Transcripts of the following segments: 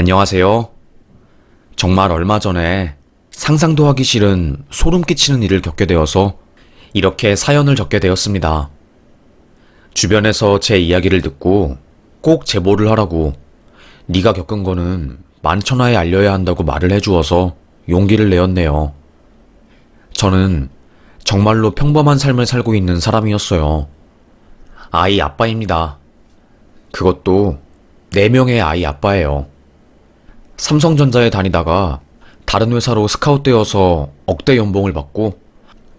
안녕하세요. 정말 얼마 전에 상상도 하기 싫은 소름 끼치는 일을 겪게 되어서 이렇게 사연을 적게 되었습니다. 주변에서 제 이야기를 듣고 꼭 제보를 하라고 네가 겪은 거는 만천하에 알려야 한다고 말을 해주어서 용기를 내었네요. 저는 정말로 평범한 삶을 살고 있는 사람이었어요. 아이 아빠입니다. 그것도 4명의 아이 아빠예요. 삼성전자에 다니다가 다른 회사로 스카웃되어서 억대 연봉을 받고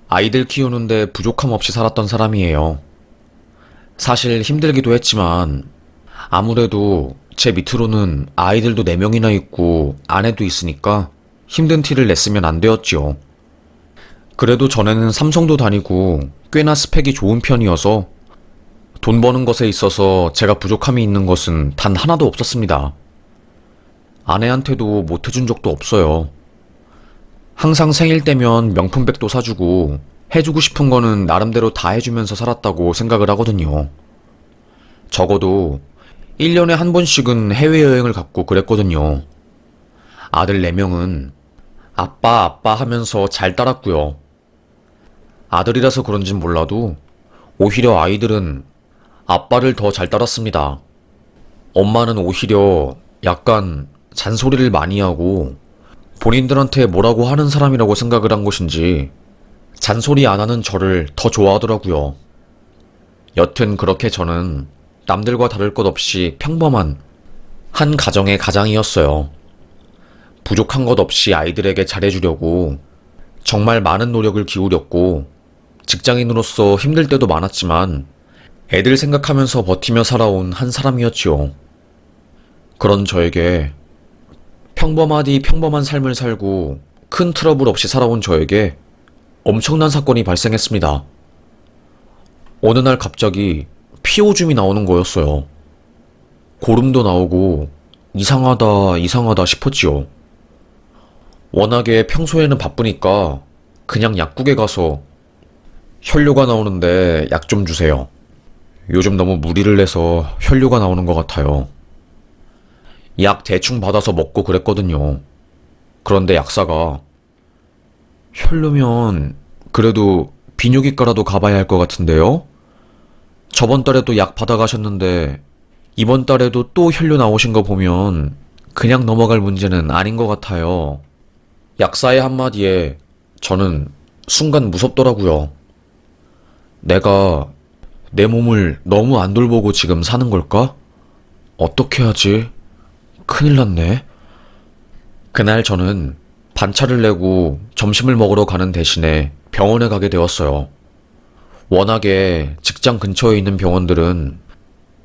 아이들 키우는데 부족함 없이 살았던 사람이에요. 사실 힘들기도 했지만 아무래도 제 밑으로는 아이들도 4명이나 있고 아내도 있으니까 힘든 티를 냈으면 안 되었지요. 그래도 전에는 삼성도 다니고 꽤나 스펙이 좋은 편이어서 돈 버는 것에 있어서 제가 부족함이 있는 것은 단 하나도 없었습니다. 아내한테도 못 해준 적도 없어요. 항상 생일 때면 명품백도 사주고 해주고 싶은 거는 나름대로 다 해주면서 살았다고 생각을 하거든요. 적어도 1년에 한 번씩은 해외여행을 갔고 그랬거든요. 아들 4명은 아빠 아빠 하면서 잘 따랐고요. 아들이라서 그런진 몰라도 오히려 아이들은 아빠를 더 잘 따랐습니다. 엄마는 오히려 약간 잔소리를 많이 하고 본인들한테 뭐라고 하는 사람이라고 생각을 한 것인지 잔소리 안 하는 저를 더 좋아하더라고요. 여튼 그렇게 저는 남들과 다를 것 없이 평범한 한 가정의 가장이었어요. 부족한 것 없이 아이들에게 잘해주려고 정말 많은 노력을 기울였고 직장인으로서 힘들 때도 많았지만 애들 생각하면서 버티며 살아온 한 사람이었지요. 그런 저에게 평범하디 평범한 삶을 살고 큰 트러블 없이 살아온 저에게 엄청난 사건이 발생했습니다. 어느 날 갑자기 피오줌이 나오는 거였어요. 고름도 나오고 이상하다 싶었지요. 워낙에 평소에는 바쁘니까 그냥 약국에 가서 혈뇨가 나오는데 약 좀 주세요. 요즘 너무 무리를 해서 혈뇨가 나오는 것 같아요. 약 대충 받아서 먹고 그랬거든요. 그런데 약사가 혈뇨면 그래도 비뇨기과라도 가봐야 할 것 같은데요? 저번 달에도 약 받아가셨는데 이번 달에도 또 혈뇨 나오신 거 보면 그냥 넘어갈 문제는 아닌 것 같아요. 약사의 한마디에 저는 순간 무섭더라고요. 내가 내 몸을 너무 안 돌보고 지금 사는 걸까? 어떻게 하지? 큰일 났네. 그날 저는 반차를 내고 점심을 먹으러 가는 대신에 병원에 가게 되었어요. 워낙에 직장 근처에 있는 병원들은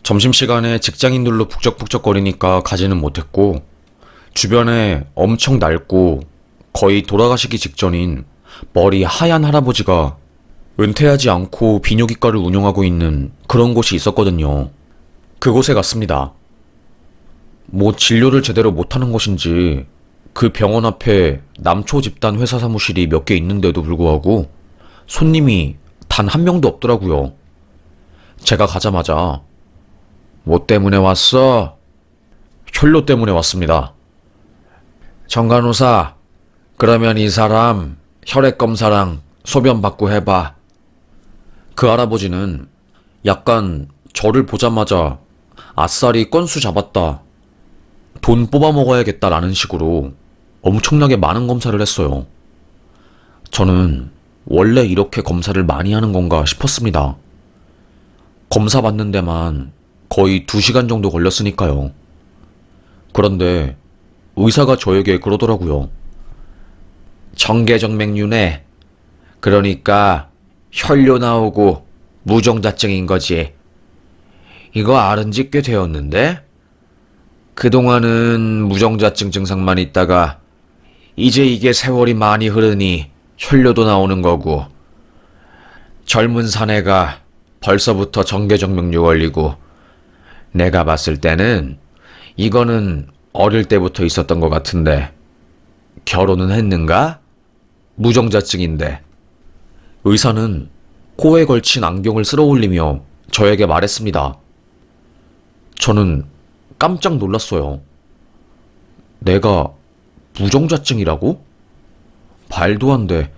점심시간에 직장인들로 북적북적거리니까 가지는 못했고 주변에 엄청 낡고 거의 돌아가시기 직전인 머리 하얀 할아버지가 은퇴하지 않고 비뇨기과를 운영하고 있는 그런 곳이 있었거든요. 그곳에 갔습니다. 뭐 진료를 제대로 못하는 것인지 그 병원 앞에 남초 집단 회사 사무실이 몇 개 있는데도 불구하고 손님이 단 한 명도 없더라고요. 제가 가자마자 뭐 때문에 왔어? 혈뇨 때문에 왔습니다. 정간호사, 그러면 이 사람 혈액 검사랑 소변 받고 해봐. 그 할아버지는 약간 저를 보자마자 아싸리 건수 잡았다. 돈 뽑아 먹어야겠다라는 식으로 엄청나게 많은 검사를 했어요. 저는 원래 이렇게 검사를 많이 하는 건가 싶었습니다. 검사 받는 데만 거의 2시간 정도 걸렸으니까요. 그런데 의사가 저에게 그러더라고요. 정계정맥류네. 그러니까 혈뇨 나오고 무정자증인 거지. 이거 앓은 지 꽤 되었는데? 그동안은 무정자증 증상만 있다가 이제 이게 세월이 많이 흐르니 혈뇨도 나오는 거고 젊은 사내가 벌써부터 정계정맥류 걸리고 내가 봤을 때는 이거는 어릴 때부터 있었던 것 같은데 결혼은 했는가? 무정자증인데. 의사는 코에 걸친 안경을 쓸어올리며 저에게 말했습니다. 저는 깜짝 놀랐어요. 내가 무정자증이라고? 말도 안 돼.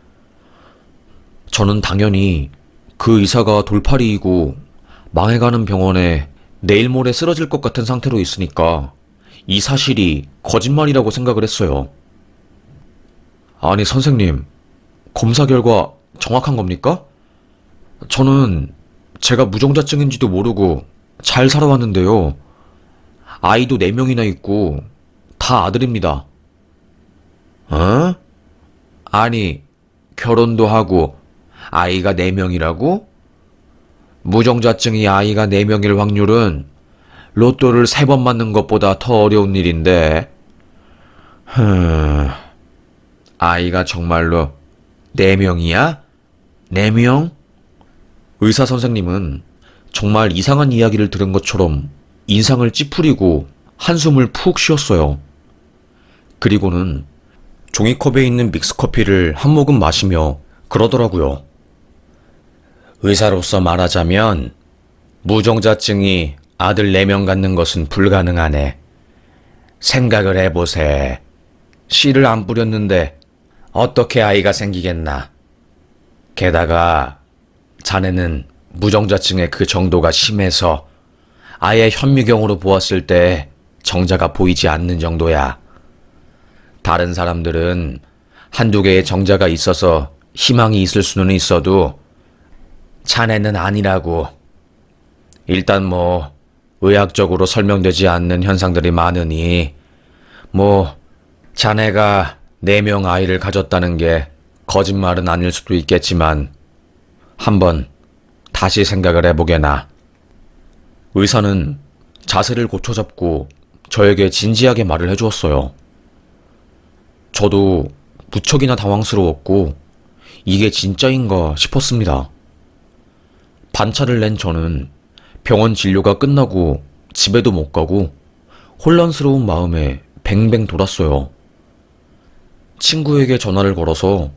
저는 당연히 그 의사가 돌팔이이고 망해가는 병원에 내일 모레 쓰러질 것 같은 상태로 있으니까 이 사실이 거짓말이라고 생각을 했어요. 아니, 선생님, 검사 결과 정확한 겁니까? 저는 제가 무정자증인지도 모르고 잘 살아왔는데요. 아이도 4명이나 있고 다 아들입니다. 어? 아니, 결혼도 하고 아이가 4명이라고? 무정자증이 아이가 4명일 확률은 로또를 3번 맞는 것보다 더 어려운 일인데. 아이가 정말로 4명이야? 4명? 의사 선생님은 정말 이상한 이야기를 들은 것처럼 인상을 찌푸리고 한숨을 푹 쉬었어요. 그리고는 종이컵에 있는 믹스커피를 한 모금 마시며 그러더라고요. 의사로서 말하자면 무정자증이 아들 4명 갖는 것은 불가능하네. 생각을 해보세. 씨를 안 뿌렸는데 어떻게 아이가 생기겠나. 게다가 자네는 무정자증의 그 정도가 심해서 아예 현미경으로 보았을 때 정자가 보이지 않는 정도야. 다른 사람들은 한두 개의 정자가 있어서 희망이 있을 수는 있어도 자네는 아니라고. 일단 의학적으로 설명되지 않는 현상들이 많으니 자네가 4명 아이를 가졌다는 게 거짓말은 아닐 수도 있겠지만 한번 다시 생각을 해보게나. 의사는 자세를 고쳐잡고 저에게 진지하게 말을 해주었어요. 저도 무척이나 당황스러웠고 이게 진짜인가 싶었습니다. 반차를 낸 저는 병원 진료가 끝나고 집에도 못 가고 혼란스러운 마음에 뱅뱅 돌았어요. 친구에게 전화를 걸어서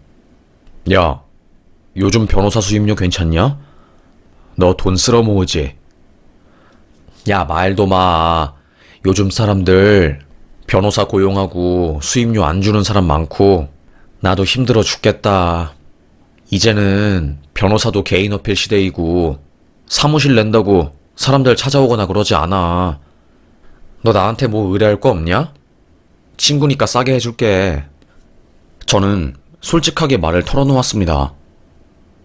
야, 요즘 변호사 수임료 괜찮냐? 너 돈 쓸어 모으지? 야, 말도 마. 요즘 사람들 변호사 고용하고 수임료 안 주는 사람 많고 나도 힘들어 죽겠다. 이제는 변호사도 개인 어필 시대이고 사무실 낸다고 사람들 찾아오거나 그러지 않아. 너 나한테 의뢰할 거 없냐? 친구니까 싸게 해줄게. 저는 솔직하게 말을 털어놓았습니다.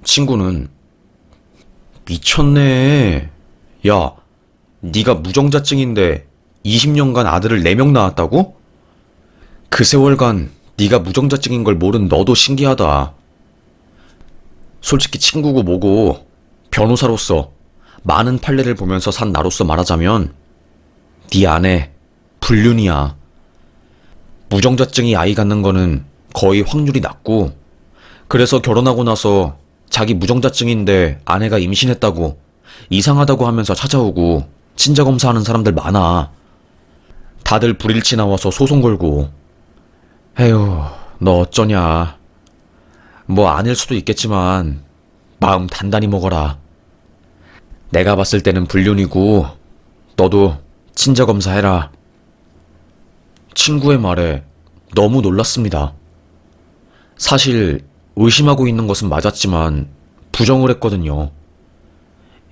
친구는 미쳤네. 야, 네가 무정자증인데 20년간 아들을 4명 낳았다고? 그 세월간 네가 무정자증인 걸 모른 너도 신기하다. 솔직히 친구고 뭐고 변호사로서 많은 판례를 보면서 산 나로서 말하자면 네 아내 불륜이야. 무정자증이 아이 갖는 거는 거의 확률이 낮고 그래서 결혼하고 나서 자기 무정자증인데 아내가 임신했다고 이상하다고 하면서 찾아오고 친자검사하는 사람들 많아. 다들 불일치 나와서 소송 걸고. 에휴, 너 어쩌냐. 아닐 수도 있겠지만 마음 단단히 먹어라. 내가 봤을 때는 불륜이고 너도 친자검사 해라. 친구의 말에 너무 놀랐습니다. 사실 의심하고 있는 것은 맞았지만 부정을 했거든요.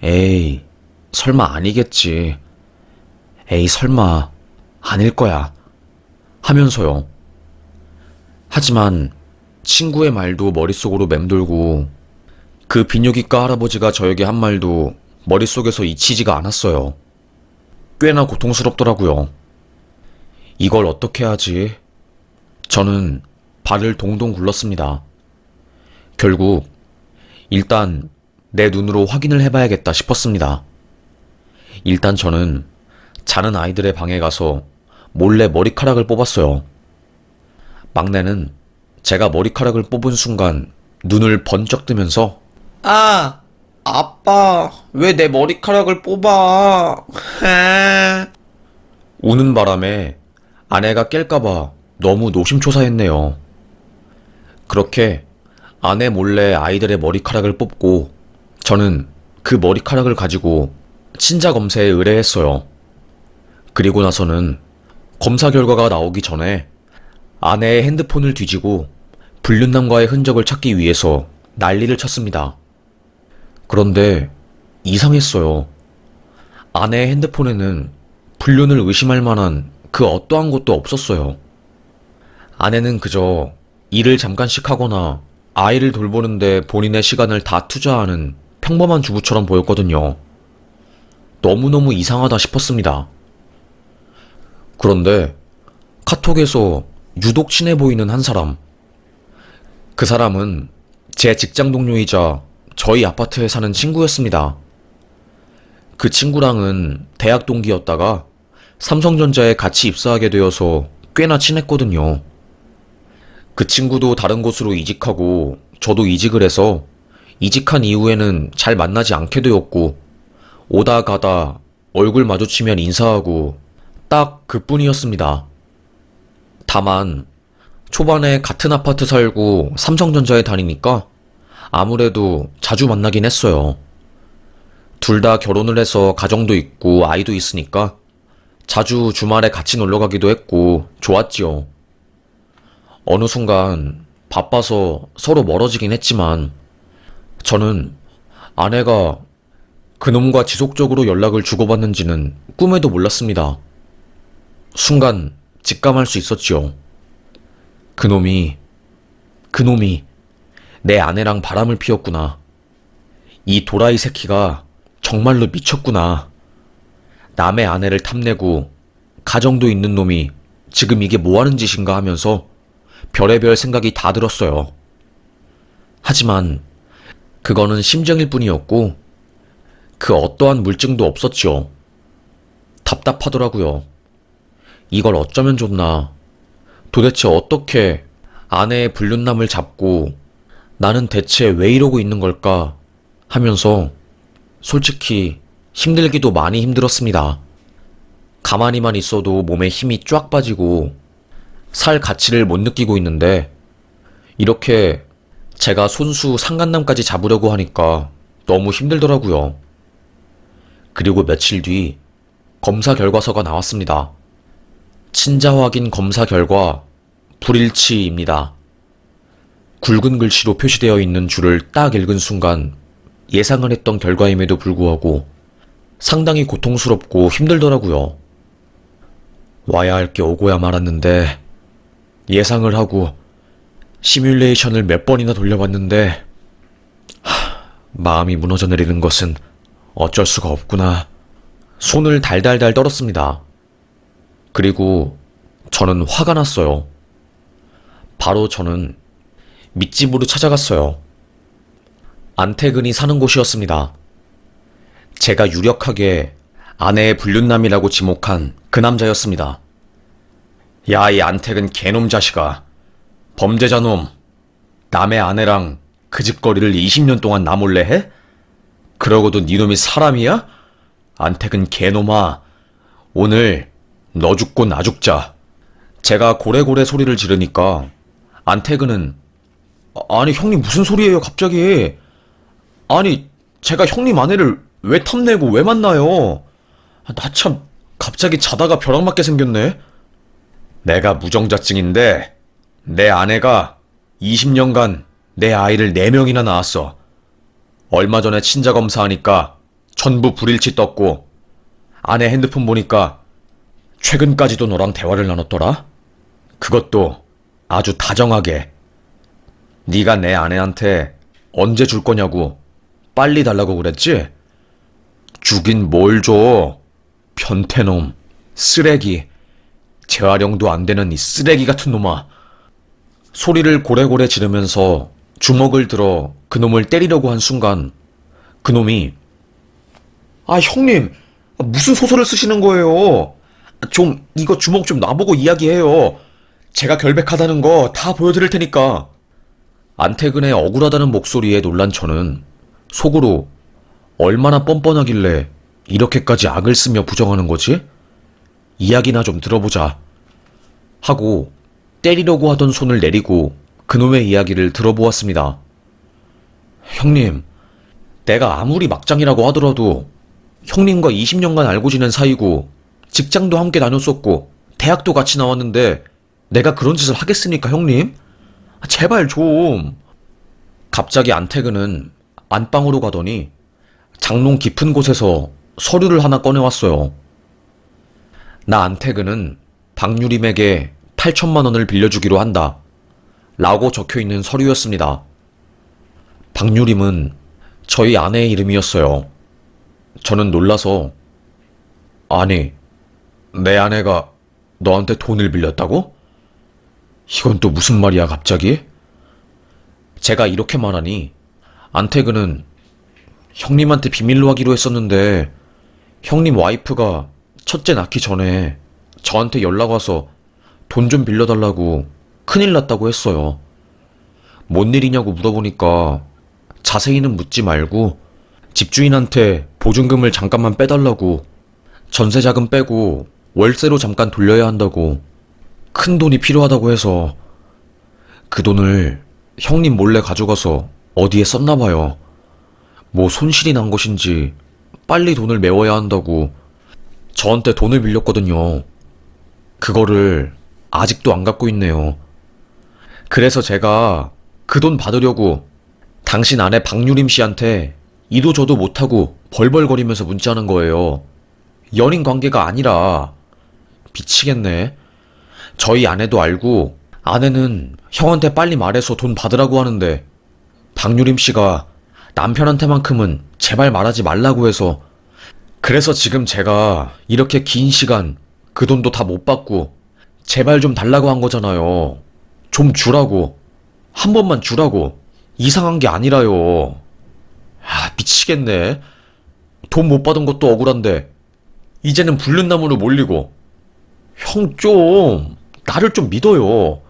에이, 설마 아니겠지. 에이, 설마 아닐 거야. 하면서요. 하지만 친구의 말도 머릿속으로 맴돌고 그 비뇨기과 할아버지가 저에게 한 말도 머릿속에서 잊히지가 않았어요. 꽤나 고통스럽더라고요. 이걸 어떻게 하지? 저는 발을 동동 굴렀습니다. 결국 일단 내 눈으로 확인을 해봐야겠다 싶었습니다. 일단 저는 자는 아이들의 방에 가서 몰래 머리카락을 뽑았어요. 막내는 제가 머리카락을 뽑은 순간 눈을 번쩍 뜨면서 아, 아빠, 왜 내 머리카락을 뽑아? 우는 바람에 아내가 깰까봐 너무 노심초사했네요. 그렇게 아내 몰래 아이들의 머리카락을 뽑고 저는 그 머리카락을 가지고 친자검사에 의뢰했어요. 그리고 나서는 검사 결과가 나오기 전에 아내의 핸드폰을 뒤지고 불륜남과의 흔적을 찾기 위해서 난리를 쳤습니다. 그런데 이상했어요. 아내의 핸드폰에는 불륜을 의심할 만한 그 어떠한 것도 없었어요. 아내는 그저 일을 잠깐씩 하거나 아이를 돌보는데 본인의 시간을 다 투자하는 평범한 주부처럼 보였거든요. 너무너무 이상하다 싶었습니다. 그런데 카톡에서 유독 친해 보이는 한 사람. 그 사람은 제 직장 동료이자 저희 아파트에 사는 친구였습니다. 그 친구랑은 대학 동기였다가 삼성전자에 같이 입사하게 되어서 꽤나 친했거든요. 그 친구도 다른 곳으로 이직하고 저도 이직을 해서 이직한 이후에는 잘 만나지 않게 되었고 오다 가다 얼굴 마주치면 인사하고 딱 그뿐이었습니다. 다만 초반에 같은 아파트 살고 삼성전자에 다니니까 아무래도 자주 만나긴 했어요. 둘 다 결혼을 해서 가정도 있고 아이도 있으니까 자주 주말에 같이 놀러 가기도 했고 좋았지요. 어느 순간 바빠서 서로 멀어지긴 했지만 저는 아내가 그놈과 지속적으로 연락을 주고받는지는 꿈에도 몰랐습니다. 순간 직감할 수 있었지요. 그놈이 내 아내랑 바람을 피웠구나. 이 도라이 새끼가 정말로 미쳤구나. 남의 아내를 탐내고 가정도 있는 놈이 지금 이게 뭐 하는 짓인가 하면서 별의별 생각이 다 들었어요. 하지만 그거는 심정일 뿐이었고 그 어떠한 물증도 없었지요. 답답하더라고요. 이걸 어쩌면 좋나. 도대체 어떻게 아내의 불륜남을 잡고 나는 대체 왜 이러고 있는 걸까 하면서 솔직히 힘들기도 많이 힘들었습니다. 가만히만 있어도 몸에 힘이 쫙 빠지고 살 가치를 못 느끼고 있는데 이렇게 제가 손수 상간남까지 잡으려고 하니까 너무 힘들더라고요. 그리고 며칠 뒤 검사 결과서가 나왔습니다. 친자 확인 검사 결과 불일치입니다. 굵은 글씨로 표시되어 있는 줄을 딱 읽은 순간 예상을 했던 결과임에도 불구하고 상당히 고통스럽고 힘들더라고요. 와야 할 게 오고야 말았는데 예상을 하고 시뮬레이션을 몇 번이나 돌려봤는데 마음이 무너져 내리는 것은 어쩔 수가 없구나. 손을 달달달 떨었습니다. 그리고 저는 화가 났어요. 바로 저는 밑집으로 찾아갔어요. 안태근이 사는 곳이었습니다. 제가 유력하게 아내의 불륜남이라고 지목한 그 남자였습니다. 야, 이 안태근 개놈 자식아. 범죄자놈. 남의 아내랑 그 짓거리를 20년 동안 나 몰래 해? 그러고도 니놈이 사람이야? 안태근 개놈아. 오늘 너 죽고 나 죽자. 제가 고래고래 소리를 지르니까 안태근은 아니 형님 무슨 소리예요 갑자기. 아니 제가 형님 아내를 왜 탐내고 왜 만나요? 나 참 갑자기 자다가 벼락 맞게 생겼네. 내가 무정자증인데 내 아내가 20년간 내 아이를 4명이나 낳았어. 얼마 전에 친자 검사하니까 전부 불일치 떴고 아내 핸드폰 보니까 최근까지도 너랑 대화를 나눴더라. 그것도 아주 다정하게. 네가 내 아내한테 언제 줄 거냐고 빨리 달라고 그랬지? 주긴 뭘 줘. 변태놈, 쓰레기, 재활용도 안 되는 이 쓰레기 같은 놈아. 소리를 고래고래 지르면서 주먹을 들어 그놈을 때리려고 한 순간 그놈이 형님 무슨 소설을 쓰시는 거예요? 좀 이거 주먹 좀 놔보고 이야기해요. 제가 결백하다는 거 다 보여드릴 테니까. 안태근의 억울하다는 목소리에 놀란 저는 속으로 얼마나 뻔뻔하길래 이렇게까지 악을 쓰며 부정하는 거지? 이야기나 좀 들어보자 하고 때리려고 하던 손을 내리고 그놈의 이야기를 들어보았습니다. 형님, 내가 아무리 막장이라고 하더라도 형님과 20년간 알고 지낸 사이고 직장도 함께 다녔었고 대학도 같이 나왔는데 내가 그런 짓을 하겠습니까, 형님? 제발 좀. 갑자기 안태근은 안방으로 가더니 장롱 깊은 곳에서 서류를 하나 꺼내왔어요. 나 안태근은 박유림에게 8천만 원을 빌려주기로 한다. 라고 적혀있는 서류였습니다. 박유림은 저희 아내의 이름이었어요. 저는 놀라서, 아니, 내 아내가 너한테 돈을 빌렸다고? 이건 또 무슨 말이야, 갑자기? 제가 이렇게 말하니 안태근은 형님한테 비밀로 하기로 했었는데 형님 와이프가 첫째 낳기 전에 저한테 연락 와서 돈 좀 빌려달라고 큰일 났다고 했어요. 뭔 일이냐고 물어보니까 자세히는 묻지 말고 집주인한테 보증금을 잠깐만 빼달라고, 전세자금 빼고 월세로 잠깐 돌려야 한다고, 큰 돈이 필요하다고 해서 그 돈을 형님 몰래 가져가서 어디에 썼나봐요. 뭐 손실이 난 것인지 빨리 돈을 메워야 한다고 저한테 돈을 빌렸거든요. 그거를 아직도 안 갖고 있네요. 그래서 제가 그 돈 받으려고 당신 아내 박유림 씨한테 이도 저도 못하고 벌벌거리면서 문자하는 거예요. 연인 관계가 아니라. 미치겠네. 저희 아내도 알고 아내는 형한테 빨리 말해서 돈 받으라고 하는데 박유림 씨가 남편한테만큼은 제발 말하지 말라고 해서, 그래서 지금 제가 이렇게 긴 시간 그 돈도 다 못 받고 제발 좀 달라고 한 거잖아요. 좀 주라고. 한 번만 주라고. 이상한 게 아니라요. 미치겠네. 돈 못 받은 것도 억울한데 이제는 불륜 나무로 몰리고. 형 좀, 나를 좀 믿어요.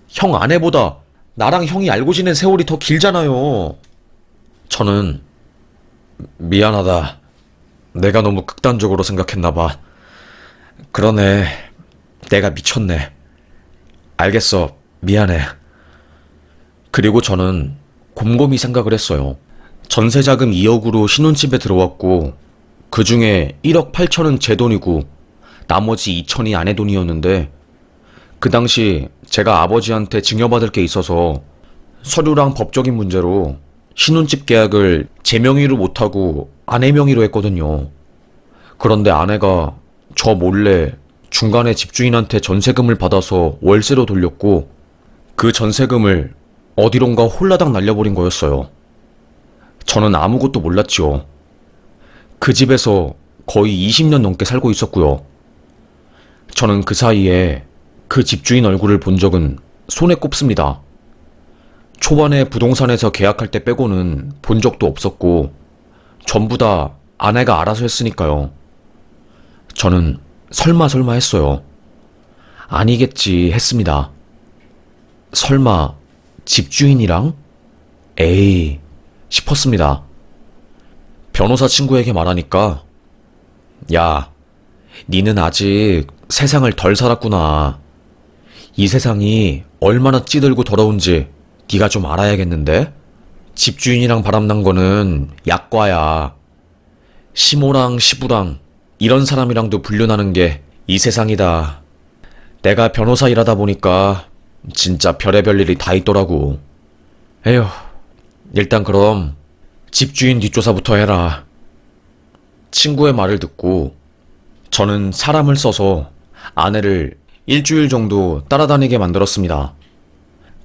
형 아내보다 나랑 형이 알고 지낸 세월이 더 길잖아요. 저는 미안하다. 내가 너무 극단적으로 생각했나봐. 그러네. 내가 미쳤네. 알겠어. 미안해. 그리고 저는 곰곰이 생각을 했어요. 전세자금 2억으로 신혼집에 들어왔고 그 중에 1억 8천은 제 돈이고 나머지 2천이 아내 돈이었는데, 그 당시 제가 아버지한테 증여받을 게 있어서 서류랑 법적인 문제로 신혼집 계약을 제 명의로 못하고 아내 명의로 했거든요. 그런데 아내가 저 몰래 중간에 집주인한테 전세금을 받아서 월세로 돌렸고 그 전세금을 어디론가 홀라당 날려버린 거였어요. 저는 아무것도 몰랐지요. 그 집에서 거의 20년 넘게 살고 있었고요. 저는 그 사이에 그 집주인 얼굴을 본 적은 손에 꼽습니다. 초반에 부동산에서 계약할 때 빼고는 본 적도 없었고 전부 다 아내가 알아서 했으니까요. 저는 설마 했어요. 아니겠지 했습니다. 설마 집주인이랑? 에이 싶었습니다. 변호사 친구에게 말하니까, 야, 니는 아직 세상을 덜 살았구나. 이 세상이 얼마나 찌들고 더러운지 네가 좀 알아야겠는데? 집주인이랑 바람난 거는 약과야. 시모랑 시부랑 이런 사람이랑도 불륜하는 게 이 세상이다. 내가 변호사 일하다 보니까 진짜 별의별 일이 다 있더라고. 에휴, 일단 그럼 집주인 뒷조사부터 해라. 친구의 말을 듣고 저는 사람을 써서 아내를 일주일 정도 따라다니게 만들었습니다.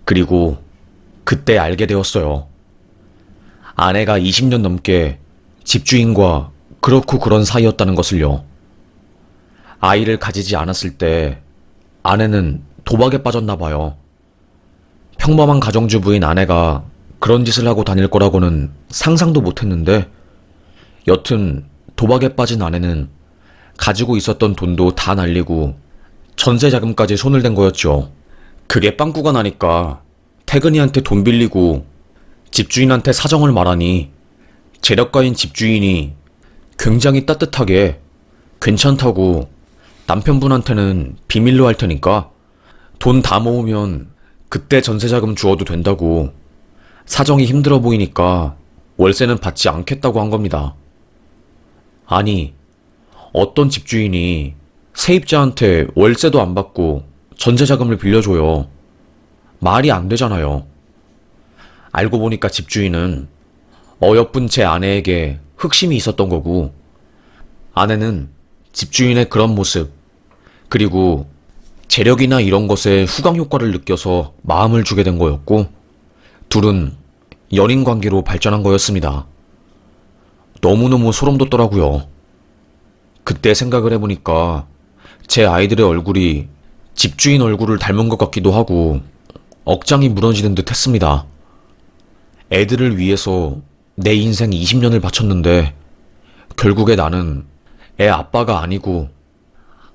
그리고 그때 알게 되었어요. 아내가 20년 넘게 집주인과 그렇고 그런 사이였다는 것을요. 아이를 가지지 않았을 때 아내는 도박에 빠졌나 봐요. 평범한 가정주부인 아내가 그런 짓을 하고 다닐 거라고는 상상도 못했는데, 여튼 도박에 빠진 아내는 가지고 있었던 돈도 다 날리고 전세 자금까지 손을 댄 거였죠. 그게 빵꾸가 나니까 태근이한테 돈 빌리고 집주인한테 사정을 말하니 재력가인 집주인이 굉장히 따뜻하게 괜찮다고 남편분한테는 비밀로 할 테니까 돈 다 모으면 그때 전세자금 주어도 된다고, 사정이 힘들어 보이니까 월세는 받지 않겠다고 한 겁니다. 아니, 어떤 집주인이 세입자한테 월세도 안 받고 전세자금을 빌려줘요. 말이 안 되잖아요. 알고 보니까 집주인은 어여쁜 제 아내에게 흑심이 있었던 거고, 아내는 집주인의 그런 모습, 그리고 재력이나 이런 것에 후광 효과를 느껴서 마음을 주게 된 거였고, 둘은 연인 관계로 발전한 거였습니다. 너무너무 소름 돋더라고요. 그때 생각을 해보니까 제 아이들의 얼굴이 집주인 얼굴을 닮은 것 같기도 하고 억장이 무너지는 듯 했습니다. 애들을 위해서 내 인생 20년을 바쳤는데 결국에 나는 애 아빠가 아니고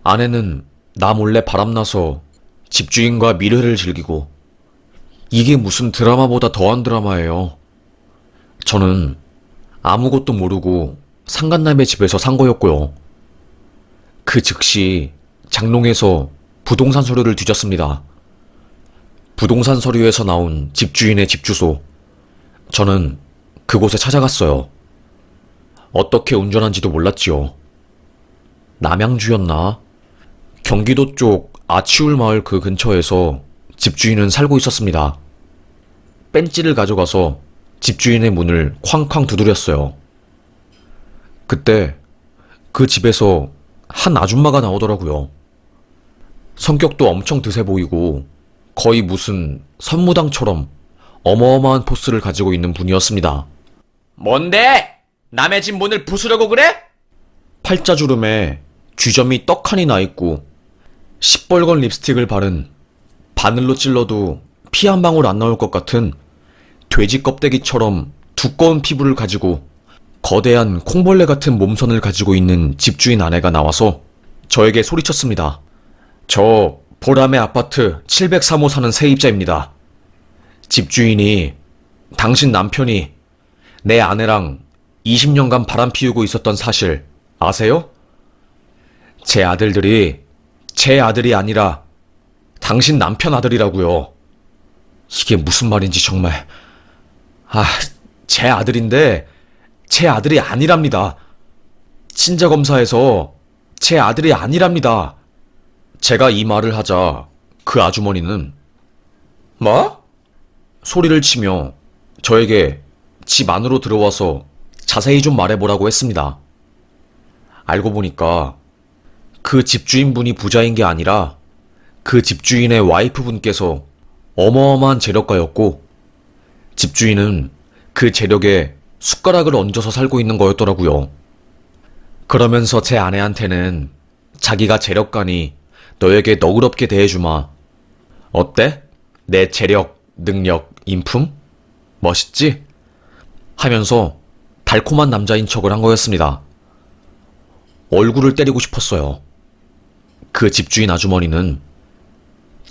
아내는 나 몰래 바람나서 집주인과 미래를 즐기고, 이게 무슨 드라마보다 더한 드라마예요. 저는 아무것도 모르고 상간남의 집에서 산 거였고요. 그 즉시 장롱에서 부동산 서류를 뒤졌습니다. 부동산 서류에서 나온 집주인의 집 주소. 저는 그곳에 찾아갔어요. 어떻게 운전한지도 몰랐지요. 남양주였나? 경기도 쪽 아치울 마을 그 근처에서 집주인은 살고 있었습니다. 뺀찌를 가져가서 집주인의 문을 쾅쾅 두드렸어요. 그때 그 집에서 한 아줌마가 나오더라고요. 성격도 엄청 드세 보이고 거의 무슨 선무당처럼 어마어마한 포스를 가지고 있는 분이었습니다. 뭔데? 남의 집 문을 부수려고 그래? 팔자주름에 쥐점이 떡하니 나있고 시뻘건 립스틱을 바른, 바늘로 찔러도 피 한 방울 안 나올 것 같은 돼지 껍데기처럼 두꺼운 피부를 가지고 거대한 콩벌레 같은 몸선을 가지고 있는 집주인 아내가 나와서 저에게 소리쳤습니다. 저 보람의 아파트 703호 사는 세입자입니다. 집주인이, 당신 남편이 내 아내랑 20년간 바람 피우고 있었던 사실 아세요? 제 아들들이 제 아들이 아니라 당신 남편 아들이라고요. 이게 무슨 말인지 정말. 제 아들인데 제 아들이 아니랍니다. 친자검사에서 제 아들이 아니랍니다. 제가 이 말을 하자 그 아주머니는 뭐? 소리를 치며 저에게 집 안으로 들어와서 자세히 좀 말해보라고 했습니다. 알고 보니까 그 집주인분이 부자인 게 아니라 그 집주인의 와이프분께서 어마어마한 재력가였고, 집주인은 그 재력에 숟가락을 얹어서 살고 있는 거였더라고요. 그러면서 제 아내한테는 자기가 재력가니 너에게 너그럽게 대해주마. 어때? 내 재력, 능력, 인품? 멋있지? 하면서 달콤한 남자인 척을 한 거였습니다. 얼굴을 때리고 싶었어요. 그 집주인 아주머니는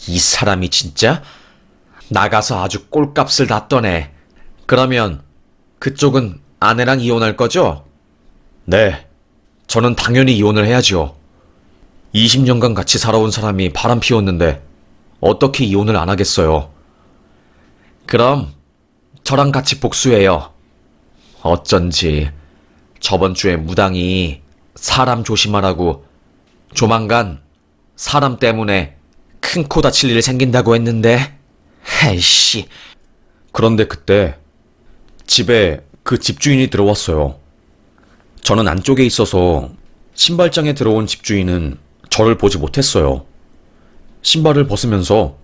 이 사람이 진짜? 나가서 아주 꼴값을 다 떠네. 그러면 그쪽은 아내랑 이혼할 거죠? 네. 저는 당연히 이혼을 해야지요. 20년간 같이 살아온 사람이 바람 피웠는데 어떻게 이혼을 안 하겠어요. 그럼 저랑 같이 복수해요. 어쩐지 저번 주에 무당이 사람 조심하라고 조만간 사람 때문에 큰 코 다칠 일 생긴다고 했는데, 에이씨. 그런데 그때 집에 그 집주인이 들어왔어요. 저는 안쪽에 있어서 신발장에 들어온 집주인은 저를 보지 못했어요. 신발을 벗으면서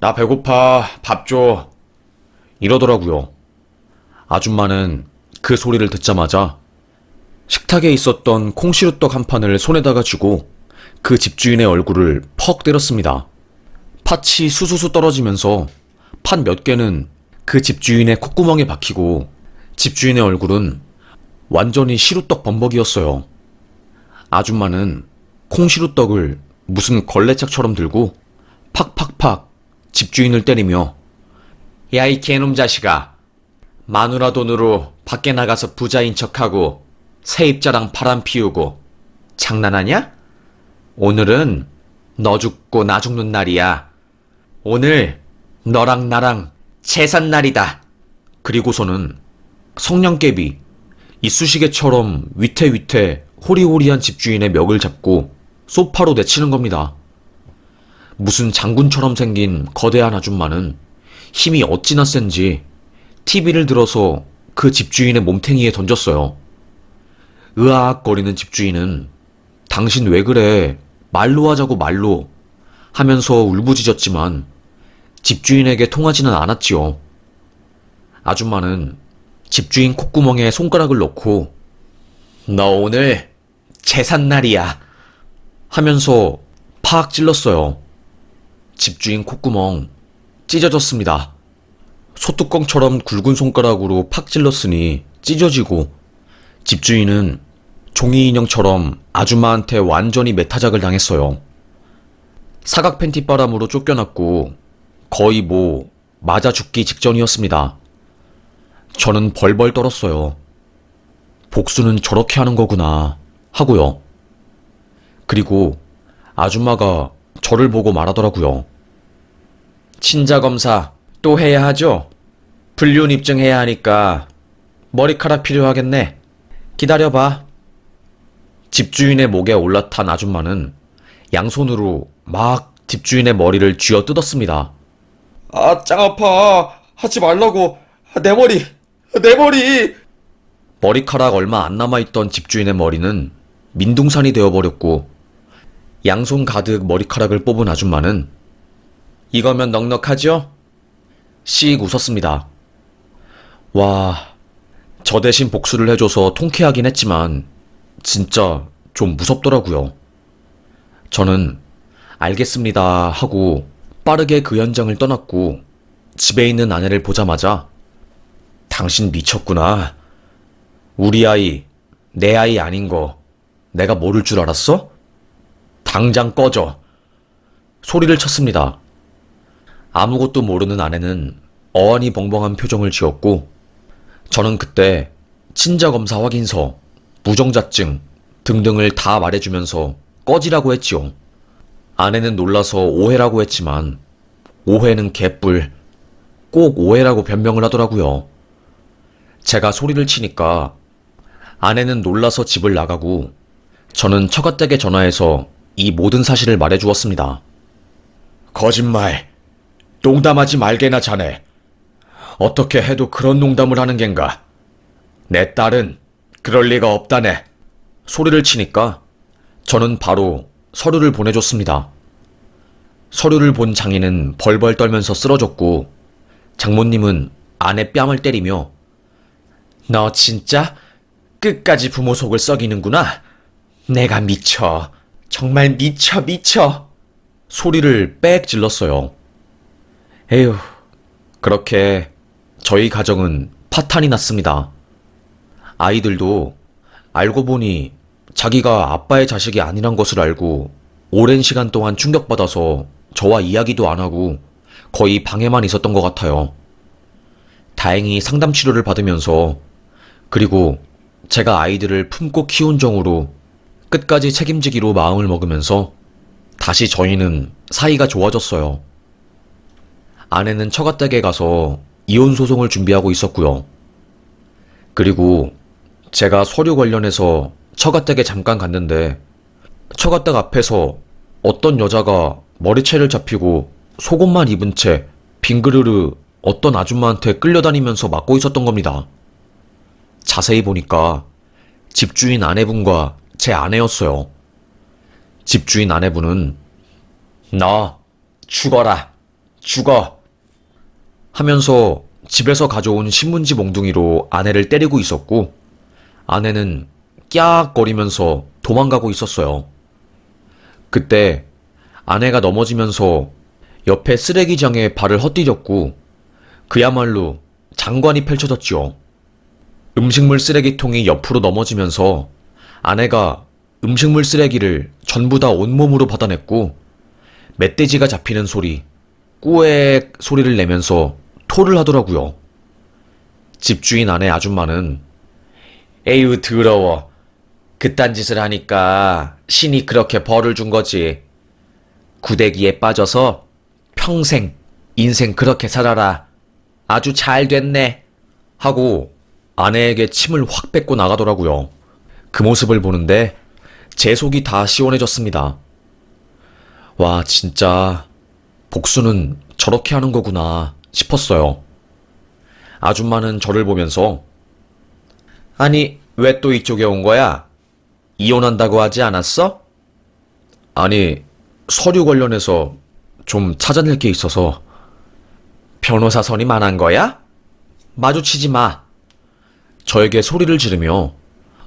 나 배고파, 밥 줘, 이러더라고요. 아줌마는 그 소리를 듣자마자 식탁에 있었던 콩시루떡 한 판을 손에다가 쥐고 그 집주인의 얼굴을 퍽 때렸습니다. 팥이 수수수 떨어지면서 팥 몇 개는 그 집주인의 콧구멍에 박히고 집주인의 얼굴은 완전히 시루떡 범벅이었어요. 아줌마는 콩시루떡을 무슨 걸레짝처럼 들고 팍팍팍 집주인을 때리며 야, 이 개놈 자식아. 마누라 돈으로 밖에 나가서 부자인 척하고 세입자랑 바람 피우고 장난하냐? 오늘은 너 죽고 나 죽는 날이야. 오늘 너랑 나랑 재산 날이다. 그리고서는 성냥개비, 이쑤시개처럼 위태위태 호리호리한 집주인의 멱을 잡고 소파로 내치는 겁니다. 무슨 장군처럼 생긴 거대한 아줌마는 힘이 어찌나 센지 TV를 들어서 그 집주인의 몸탱이에 던졌어요. 으악거리는 집주인은 당신 왜 그래? 말로 하자고 말로 하면서 울부짖었지만 집주인에게 통하지는 않았지요. 아줌마는 집주인 콧구멍에 손가락을 넣고 너 오늘 제삿날이야 하면서 팍 찔렀어요. 집주인 콧구멍 찢어졌습니다. 소뚜껑처럼 굵은 손가락으로 팍 찔렀으니 찢어지고 집주인은 종이 인형처럼 아줌마한테 완전히 매타작을 당했어요. 사각 팬티 바람으로 쫓겨났고 거의 맞아 죽기 직전이었습니다. 저는 벌벌 떨었어요. 복수는 저렇게 하는 거구나 하고요. 그리고 아줌마가 저를 보고 말하더라고요. 친자 검사 또 해야 하죠? 불륜 입증해야 하니까 머리카락 필요하겠네. 기다려봐. 집주인의 목에 올라탄 아줌마는 양손으로 막 집주인의 머리를 쥐어 뜯었습니다. 아, 짱 아파. 하지 말라고. 내 머리. 내 머리. 머리카락 얼마 안 남아있던 집주인의 머리는 민둥산이 되어버렸고 양손 가득 머리카락을 뽑은 아줌마는 이거면 넉넉하죠? 씩 웃었습니다. 와, 저 대신 복수를 해줘서 통쾌하긴 했지만 진짜 좀 무섭더라고요. 저는 알겠습니다 하고 빠르게 그 현장을 떠났고 집에 있는 아내를 보자마자 당신 미쳤구나. 우리 아이, 내 아이 아닌 거 내가 모를 줄 알았어? 당장 꺼져. 소리를 쳤습니다. 아무것도 모르는 아내는 어안이 벙벙한 표정을 지었고 저는 그때 친자검사 확인서, 무정자증 등등을 다 말해주면서 꺼지라고 했지요. 아내는 놀라서 오해라고 했지만 오해는 개뿔, 꼭 오해라고 변명을 하더라고요. 제가 소리를 치니까 아내는 놀라서 집을 나가고 저는 처가댁에 전화해서 이 모든 사실을 말해주었습니다. 거짓말. 농담하지 말게나 자네. 어떻게 해도 그런 농담을 하는 겐가. 내 딸은 그럴 리가 없다네. 소리를 치니까 저는 바로 서류를 보내줬습니다. 서류를 본 장인은 벌벌 떨면서 쓰러졌고 장모님은 아내 뺨을 때리며 너 진짜 끝까지 부모 속을 썩이는구나. 내가 미쳐. 정말 미쳐. 소리를 빽 질렀어요. 에휴, 그렇게 저희 가정은 파탄이 났습니다. 아이들도 알고 보니 자기가 아빠의 자식이 아니란 것을 알고 오랜 시간 동안 충격받아서 저와 이야기도 안 하고 거의 방에만 있었던 것 같아요. 다행히 상담 치료를 받으면서 그리고 제가 아이들을 품고 키운 정으로 끝까지 책임지기로 마음을 먹으면서 다시 저희는 사이가 좋아졌어요. 아내는 처가댁에 가서 이혼 소송을 준비하고 있었고요. 그리고 제가 서류 관련해서 처가댁에 잠깐 갔는데 처가댁 앞에서 어떤 여자가 머리채를 잡히고 속옷만 입은 채 빙그르르 어떤 아줌마한테 끌려다니면서 맞고 있었던 겁니다. 자세히 보니까 집주인 아내분과 제 아내였어요. 집주인 아내분은 너 죽어라. 죽어. 하면서 집에서 가져온 신문지 몽둥이로 아내를 때리고 있었고 아내는 깍거리면서 도망가고 있었어요. 그때 아내가 넘어지면서 옆에 쓰레기장에 발을 헛디뎠고 그야말로 장관이 펼쳐졌지요. 음식물 쓰레기통이 옆으로 넘어지면서 아내가 음식물 쓰레기를 전부 다 온몸으로 받아냈고 멧돼지가 잡히는 소리, 꾸액 소리를 내면서 토를 하더라고요. 집주인 아내 아줌마는 에휴 더러워. 그딴 짓을 하니까 신이 그렇게 벌을 준 거지. 구데기에 빠져서 평생 인생 그렇게 살아라. 아주 잘 됐네. 하고 아내에게 침을 확 뱉고 나가더라고요. 그 모습을 보는데 제 속이 다 시원해졌습니다. 와, 진짜 복수는 저렇게 하는 거구나 싶었어요. 아줌마는 저를 보면서 아니, 왜 또 이쪽에 온 거야? 이혼한다고 하지 않았어? 아니, 서류 관련해서 좀 찾아낼 게 있어서. 변호사 선임 안 한 거야? 마주치지 마. 저에게 소리를 지르며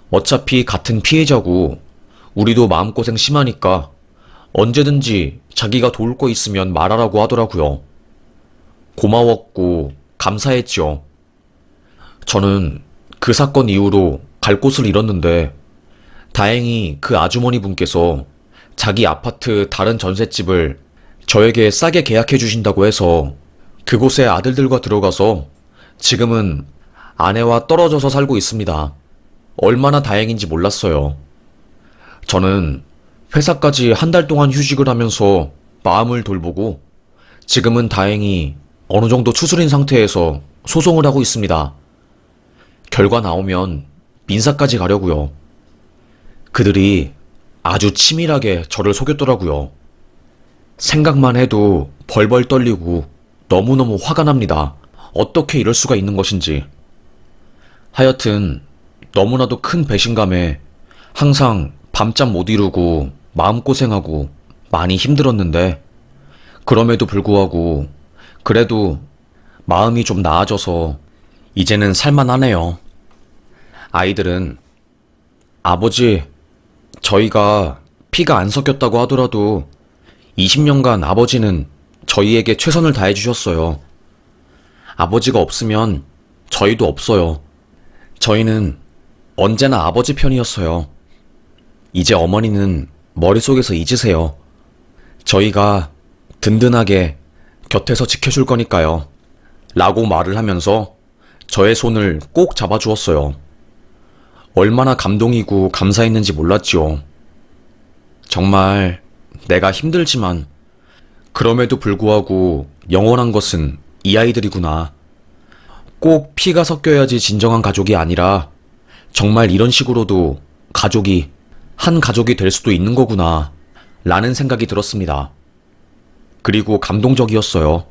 어차피 같은 피해자고 우리도 마음고생 심하니까 언제든지 자기가 도울 거 있으면 말하라고 하더라고요. 고마웠고 감사했죠. 저는 그 사건 이후로 갈 곳을 잃었는데 다행히 그 아주머니 분께서 자기 아파트 다른 전셋집을 저에게 싸게 계약해 주신다고 해서 그곳에 아들들과 들어가서 지금은 아내와 떨어져서 살고 있습니다. 얼마나 다행인지 몰랐어요. 저는 회사까지 한 달 동안 휴직을 하면서 마음을 돌보고 지금은 다행히 어느 정도 추스린 상태에서 소송을 하고 있습니다. 결과 나오면 민사까지 가려고요. 그들이 아주 치밀하게 저를 속였더라고요. 생각만 해도 벌벌 떨리고 너무너무 화가 납니다. 어떻게 이럴 수가 있는 것인지. 하여튼 너무나도 큰 배신감에 항상 밤잠 못 이루고 마음고생하고 많이 힘들었는데 그럼에도 불구하고 그래도 마음이 좀 나아져서 이제는 살만하네요. 아이들은 아버지, 저희가 피가 안 섞였다고 하더라도 20년간 아버지는 저희에게 최선을 다해 주셨어요. 아버지가 없으면 저희도 없어요. 저희는 언제나 아버지 편이었어요. 이제 어머니는 머릿속에서 잊으세요. 저희가 든든하게 곁에서 지켜줄 거니까요. 라고 말을 하면서 저의 손을 꼭 잡아주었어요. 얼마나 감동이고 감사했는지 몰랐지요. 정말 내가 힘들지만 그럼에도 불구하고 영원한 것은 이 아이들이구나. 꼭 피가 섞여야지 진정한 가족이 아니라 정말 이런 식으로도 가족이 한 가족이 될 수도 있는 거구나 라는 생각이 들었습니다. 그리고 감동적이었어요.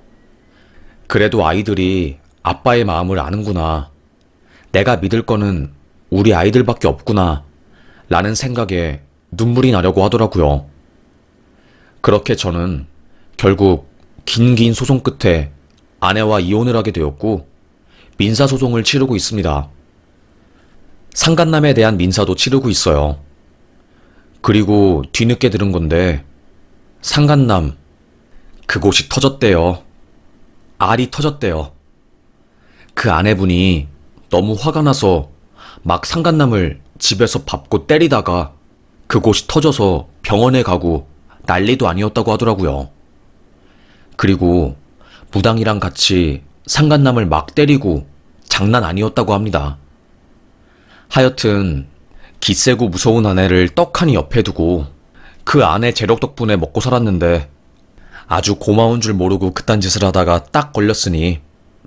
그래도 아이들이 아빠의 마음을 아는구나. 내가 믿을 거는 우리 아이들밖에 없구나 라는 생각에 눈물이 나려고 하더라고요. 그렇게 저는 결국 긴 소송 끝에 아내와 이혼을 하게 되었고 민사소송을 치르고 있습니다. 상간남에 대한 민사도 치르고 있어요. 그리고 뒤늦게 들은 건데 상간남 그곳이 터졌대요. 알이 터졌대요. 그 아내분이 너무 화가 나서 막 상간남을 집에서 밟고 때리다가 그곳이 터져서 병원에 가고 난리도 아니었다고 하더라고요. 그리고 무당이랑 같이 상간남을 막 때리고 장난 아니었다고 합니다. 하여튼 기세고 무서운 아내를 떡하니 옆에 두고 그 아내 재력 덕분에 먹고 살았는데 아주 고마운 줄 모르고 그딴 짓을 하다가 딱 걸렸으니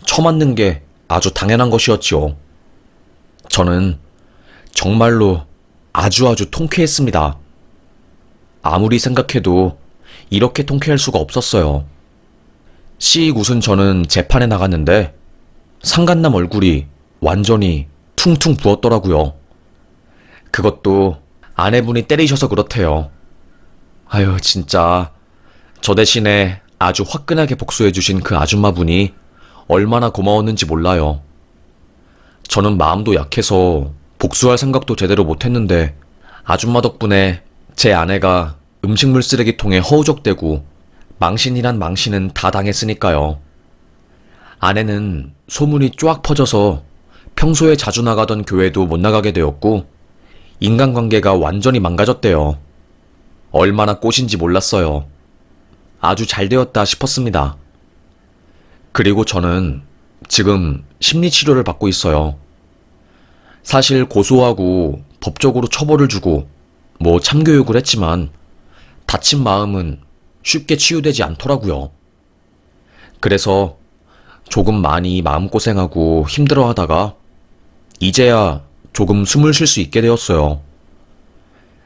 처맞는 게 아주 당연한 것이었지요. 저는 정말로 아주 통쾌했습니다. 아무리 생각해도 이렇게 통쾌할 수가 없었어요. 씩 웃은 저는 재판에 나갔는데 상간남 얼굴이 완전히 퉁퉁 부었더라고요. 그것도 아내분이 때리셔서 그렇대요. 아유, 진짜 저 대신에 아주 화끈하게 복수해주신 그 아줌마분이 얼마나 고마웠는지 몰라요. 저는 마음도 약해서 복수할 생각도 제대로 못했는데 아줌마 덕분에 제 아내가 음식물 쓰레기통에 허우적대고 망신이란 망신은 다 당했으니까요. 아내는 소문이 쫙 퍼져서 평소에 자주 나가던 교회도 못 나가게 되었고 인간관계가 완전히 망가졌대요. 얼마나 꽃인지 몰랐어요. 아주 잘 되었다 싶었습니다. 그리고 저는 지금 심리치료를 받고 있어요. 사실 고소하고 법적으로 처벌을 주고 뭐 참교육을 했지만 다친 마음은 쉽게 치유되지 않더라고요. 그래서 조금 많이 마음고생하고 힘들어하다가 이제야 조금 숨을 쉴 수 있게 되었어요.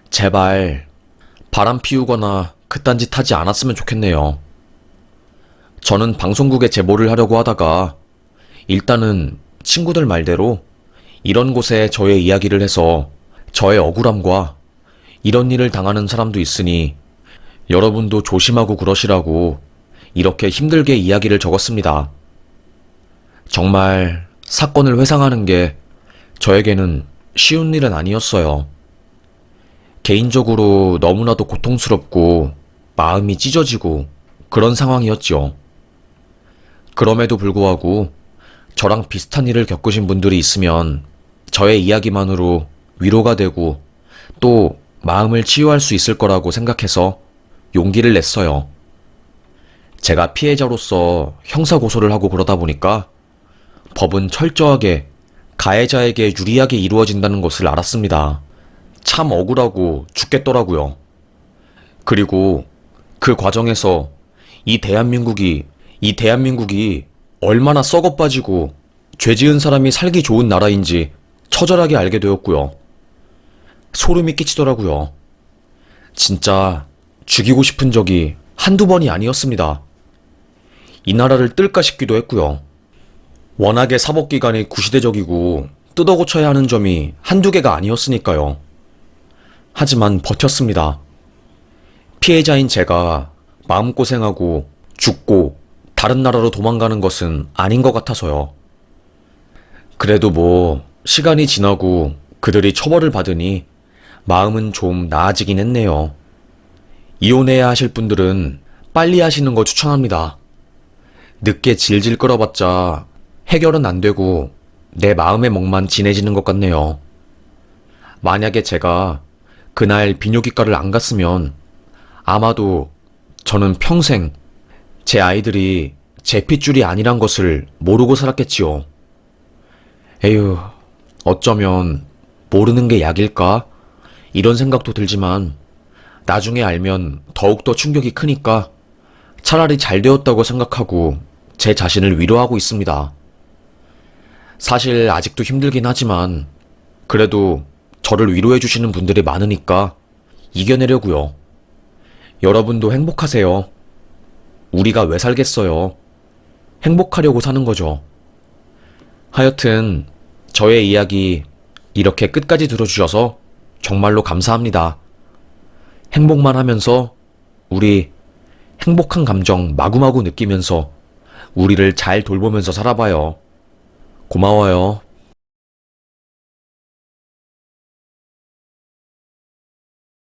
제발 바람 피우거나 그딴 짓 하지 않았으면 좋겠네요. 저는 방송국에 제보를 하려고 하다가 일단은 친구들 말대로 이런 곳에 저의 이야기를 해서 저의 억울함과 이런 일을 당하는 사람도 있으니 여러분도 조심하고 그러시라고 이렇게 힘들게 이야기를 적었습니다. 정말 사건을 회상하는 게 저에게는 쉬운 일은 아니었어요. 개인적으로 너무나도 고통스럽고 마음이 찢어지고 그런 상황이었죠. 그럼에도 불구하고 저랑 비슷한 일을 겪으신 분들이 있으면 저의 이야기만으로 위로가 되고 또 마음을 치유할 수 있을 거라고 생각해서 용기를 냈어요. 제가 피해자로서 형사고소를 하고 그러다 보니까 법은 철저하게 가해자에게 유리하게 이루어진다는 것을 알았습니다. 참 억울하고 죽겠더라고요. 그리고 그 과정에서 이 대한민국이 얼마나 썩어 빠지고 죄 지은 사람이 살기 좋은 나라인지 처절하게 알게 되었고요. 소름이 끼치더라고요. 진짜 죽이고 싶은 적이 한두 번이 아니었습니다. 이 나라를 뜰까 싶기도 했고요. 워낙에 사법기관이 구시대적이고 뜯어고쳐야 하는 점이 한두 개가 아니었으니까요. 하지만 버텼습니다. 피해자인 제가 마음고생하고 죽고 다른 나라로 도망가는 것은 아닌 것 같아서요. 그래도 뭐 시간이 지나고 그들이 처벌을 받으니 마음은 좀 나아지긴 했네요. 이혼해야 하실 분들은 빨리 하시는 거 추천합니다. 늦게 질질 끌어봤자 해결은 안 되고 내 마음의 멍만 진해지는 것 같네요. 만약에 제가 그날 비뇨기과를 안 갔으면 아마도 저는 평생 제 아이들이 제 핏줄이 아니란 것을 모르고 살았겠지요. 에휴, 어쩌면 모르는 게 약일까? 이런 생각도 들지만 나중에 알면 더욱더 충격이 크니까 차라리 잘 되었다고 생각하고 제 자신을 위로하고 있습니다. 사실 아직도 힘들긴 하지만 그래도 저를 위로해 주시는 분들이 많으니까 이겨내려고요. 여러분도 행복하세요. 우리가 왜 살겠어요? 행복하려고 사는 거죠. 하여튼 저의 이야기 이렇게 끝까지 들어주셔서 정말로 감사합니다. 행복만 하면서 우리 행복한 감정 마구마구 느끼면서 우리를 잘 돌보면서 살아봐요. 고마워요.